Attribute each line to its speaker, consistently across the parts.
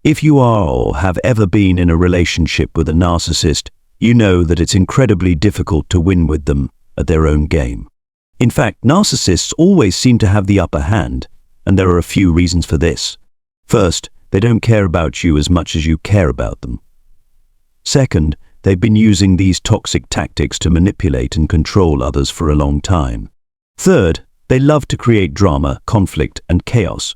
Speaker 1: If you are or have ever been in a relationship with a narcissist, you know that it's incredibly difficult to win with them at their own game. In fact, narcissists always seem to have the upper hand, and there are a few reasons for this. First, they don't care about you as much as you care about them. Second, they've been using these toxic tactics to manipulate and control others for a long time. Third, they love to create drama, conflict, and chaos.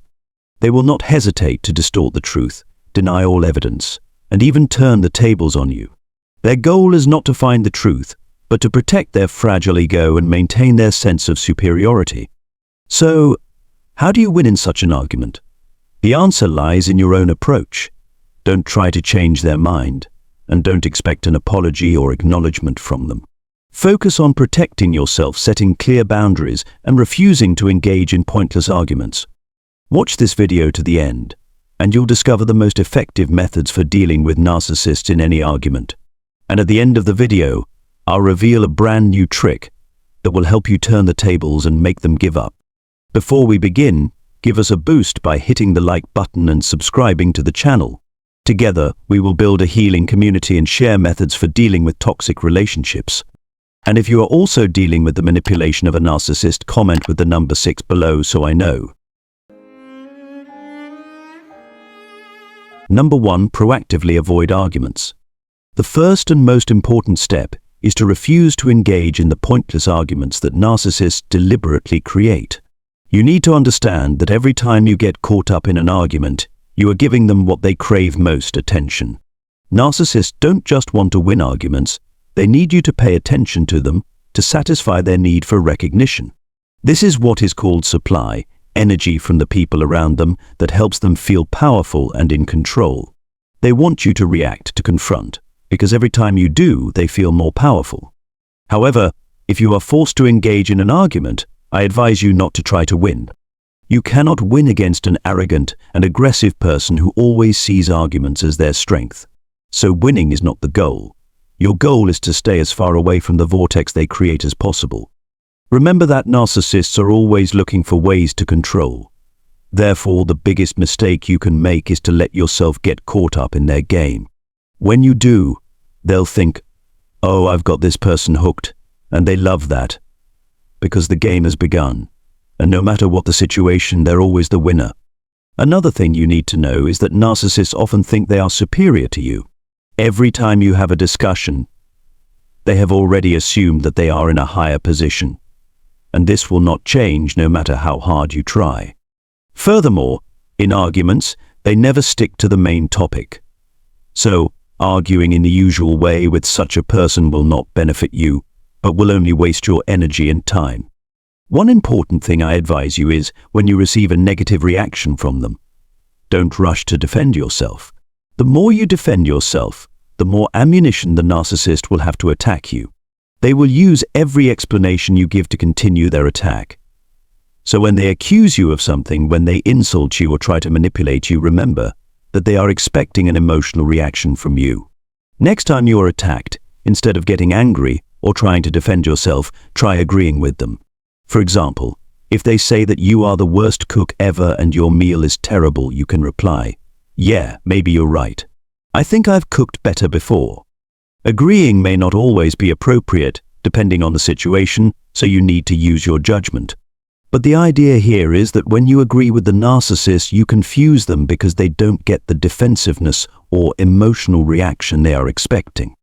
Speaker 1: They will not hesitate to distort the truth, deny all evidence, and even turn the tables on you. Their goal is not to find the truth, but to protect their fragile ego and maintain their sense of superiority. So, how do you win in such an argument? The answer lies in your own approach. Don't try to change their mind, and don't expect an apology or acknowledgement from them. Focus on protecting yourself, setting clear boundaries, and refusing to engage in pointless arguments. Watch this video to the end, and you'll discover the most effective methods for dealing with narcissists in any argument. And at the end of the video, I'll reveal a brand new trick that will help you turn the tables and make them give up. Before we begin, give us a boost by hitting the like button and subscribing to the channel. Together, we will build a healing community and share methods for dealing with toxic relationships. And if you are also dealing with the manipulation of a narcissist, comment with the number 6 below so I know. Number 1. Proactively avoid arguments. The first and most important step is to refuse to engage in the pointless arguments that narcissists deliberately create. You need to understand that every time you get caught up in an argument, you are giving them what they crave most: attention. Narcissists don't just want to win arguments, they need you to pay attention to them to satisfy their need for recognition. This is what is called supply, energy from the people around them that helps them feel powerful and in control. They want you to react, to confront, because every time you do, they feel more powerful. However, if you are forced to engage in an argument, I advise you not to try to win. You cannot win against an arrogant and aggressive person who always sees arguments as their strength. So winning is not the goal. Your goal is to stay as far away from the vortex they create as possible. Remember that narcissists are always looking for ways to control. Therefore, the biggest mistake you can make is to let yourself get caught up in their game. When you do, they'll think, "Oh, I've got this person hooked," and they love that, because the game has begun. And no matter what the situation, they're always the winner. Another thing you need to know is that narcissists often think they are superior to you. Every time you have a discussion, they have already assumed that they are in a higher position. And this will not change no matter how hard you try. Furthermore, in arguments, they never stick to the main topic. So, arguing in the usual way with such a person will not benefit you, but will only waste your energy and time. One important thing I advise you is, when you receive a negative reaction from them, don't rush to defend yourself. The more you defend yourself, the more ammunition the narcissist will have to attack you. They will use every explanation you give to continue their attack. So when they accuse you of something, when they insult you or try to manipulate you, remember that they are expecting an emotional reaction from you. Next time you are attacked, instead of getting angry or trying to defend yourself, try agreeing with them. For example, if they say that you are the worst cook ever and your meal is terrible, you can reply, "Yeah, maybe you're right. I think I've cooked better before." Agreeing may not always be appropriate, depending on the situation, so you need to use your judgment. But the idea here is that when you agree with the narcissist, you confuse them because they don't get the defensiveness or emotional reaction they are expecting.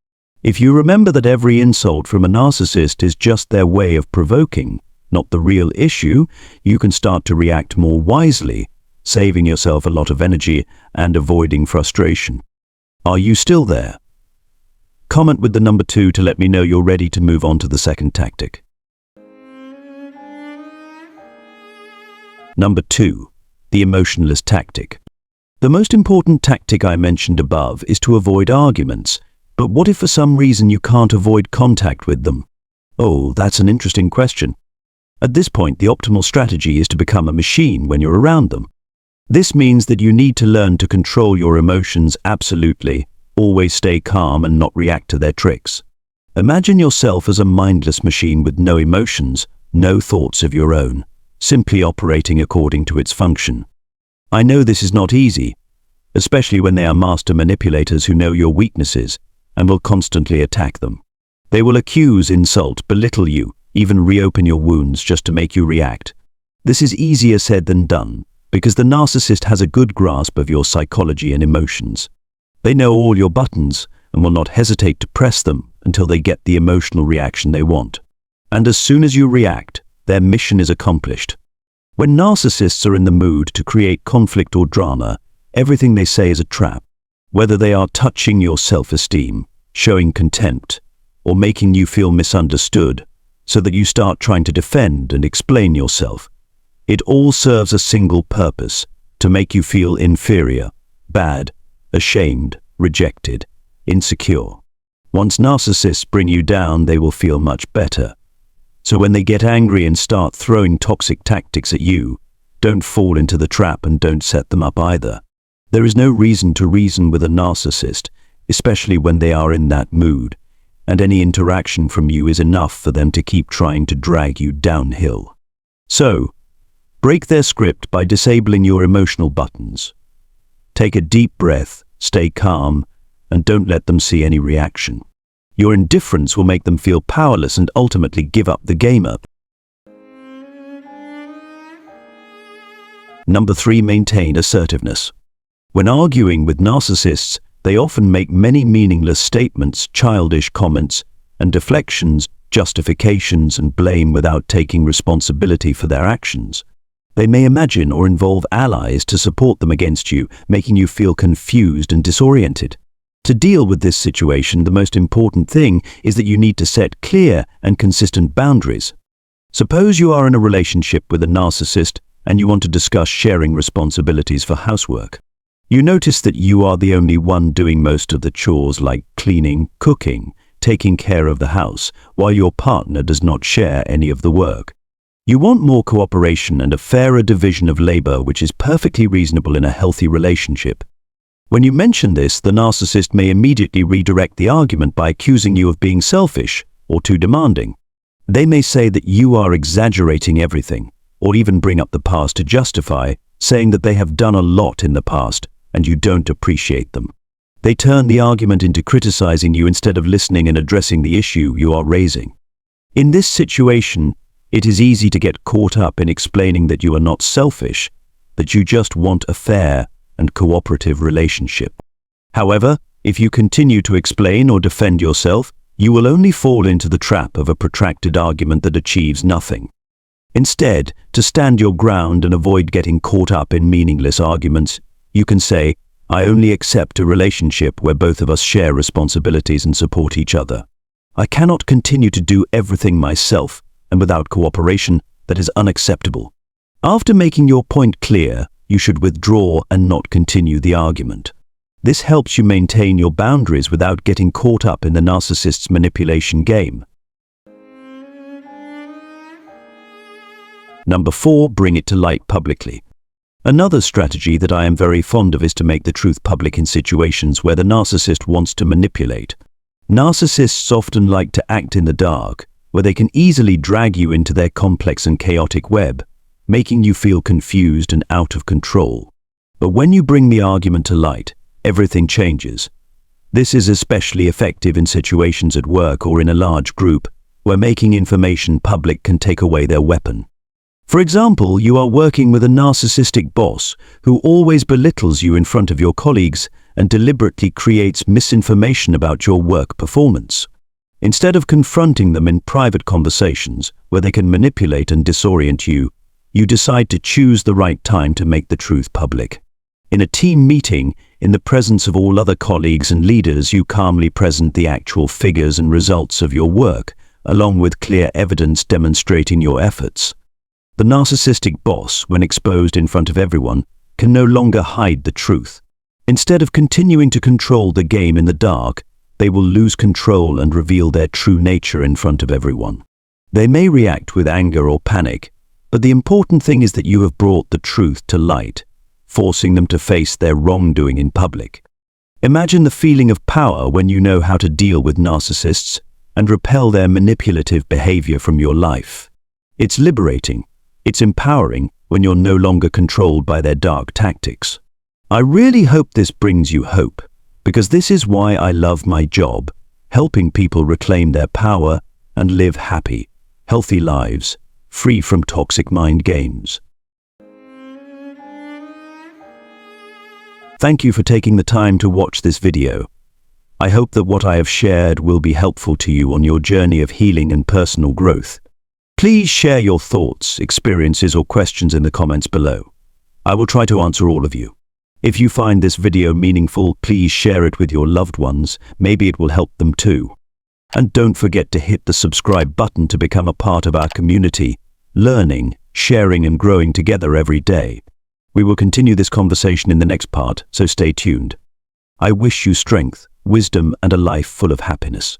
Speaker 1: If you remember that every insult from a narcissist is just their way of provoking, not the real issue, you can start to react more wisely, saving yourself a lot of energy and avoiding frustration. Are you still there? Comment with the number 2 to let me know you're ready to move on to the second tactic. Number 2. The emotionless tactic. The most important tactic I mentioned above is to avoid arguments, but what if for some reason you can't avoid contact with them? Oh, that's an interesting question. At this point, the optimal strategy is to become a machine when you're around them. This means that you need to learn to control your emotions absolutely, always stay calm and not react to their tricks. Imagine yourself as a mindless machine with no emotions, no thoughts of your own, simply operating according to its function. I know this is not easy, especially when they are master manipulators who know your weaknesses and will constantly attack them. They will accuse, insult, belittle you, even reopen your wounds just to make you react. This is easier said than done, because the narcissist has a good grasp of your psychology and emotions. They know all your buttons and will not hesitate to press them until they get the emotional reaction they want. And as soon as you react, their mission is accomplished. When narcissists are in the mood to create conflict or drama, everything they say is a trap. Whether they are touching your self-esteem, showing contempt, or making you feel misunderstood, so that you start trying to defend and explain yourself, it all serves a single purpose: to make you feel inferior, bad, ashamed, rejected, insecure. Once narcissists bring you down, they will feel much better. So when they get angry and start throwing toxic tactics at you, don't fall into the trap and don't set them up either. There is no reason to reason with a narcissist, especially when they are in that mood, and any interaction from you is enough for them to keep trying to drag you downhill. So, break their script by disabling your emotional buttons. Take a deep breath, stay calm, and don't let them see any reaction. Your indifference will make them feel powerless and ultimately give up the game up. Number 3, maintain assertiveness. When arguing with narcissists, they often make many meaningless statements, childish comments, and deflections, justifications, and blame without taking responsibility for their actions. They may imagine or involve allies to support them against you, making you feel confused and disoriented. To deal with this situation, the most important thing is that you need to set clear and consistent boundaries. Suppose you are in a relationship with a narcissist and you want to discuss sharing responsibilities for housework. You notice that you are the only one doing most of the chores like cleaning, cooking, taking care of the house, while your partner does not share any of the work. You want more cooperation and a fairer division of labor, which is perfectly reasonable in a healthy relationship. When you mention this, the narcissist may immediately redirect the argument by accusing you of being selfish or too demanding. They may say that you are exaggerating everything, or even bring up the past to justify, saying that they have done a lot in the past and you don't appreciate them. They turn the argument into criticizing you instead of listening and addressing the issue you are raising. In this situation, it is easy to get caught up in explaining that you are not selfish, that you just want a fair and cooperative relationship. However, if you continue to explain or defend yourself, you will only fall into the trap of a protracted argument that achieves nothing. Instead, to stand your ground and avoid getting caught up in meaningless arguments, you can say, "I only accept a relationship where both of us share responsibilities and support each other. I cannot continue to do everything myself, and without cooperation, that is unacceptable." After making your point clear, you should withdraw and not continue the argument. This helps you maintain your boundaries without getting caught up in the narcissist's manipulation game. Number 4, bring it to light publicly. Another strategy that I am very fond of is to make the truth public in situations where the narcissist wants to manipulate. Narcissists often like to act in the dark, where they can easily drag you into their complex and chaotic web, making you feel confused and out of control. But when you bring the argument to light, everything changes. This is especially effective in situations at work or in a large group, where making information public can take away their weapon. For example, you are working with a narcissistic boss who always belittles you in front of your colleagues and deliberately creates misinformation about your work performance. Instead of confronting them in private conversations where they can manipulate and disorient you, you decide to choose the right time to make the truth public. In a team meeting, in the presence of all other colleagues and leaders, you calmly present the actual figures and results of your work, along with clear evidence demonstrating your efforts. The narcissistic boss, when exposed in front of everyone, can no longer hide the truth. Instead of continuing to control the game in the dark, they will lose control and reveal their true nature in front of everyone. They may react with anger or panic, but the important thing is that you have brought the truth to light, forcing them to face their wrongdoing in public. Imagine the feeling of power when you know how to deal with narcissists and repel their manipulative behavior from your life. It's liberating. It's empowering when you're no longer controlled by their dark tactics. I really hope this brings you hope, because this is why I love my job, helping people reclaim their power and live happy, healthy lives, free from toxic mind games. Thank you for taking the time to watch this video. I hope that what I have shared will be helpful to you on your journey of healing and personal growth. Please share your thoughts, experiences, or questions in the comments below. I will try to answer all of you. If you find this video meaningful, please share it with your loved ones. Maybe it will help them too. And don't forget to hit the subscribe button to become a part of our community, learning, sharing, and growing together every day. We will continue this conversation in the next part, so stay tuned. I wish you strength, wisdom, and a life full of happiness.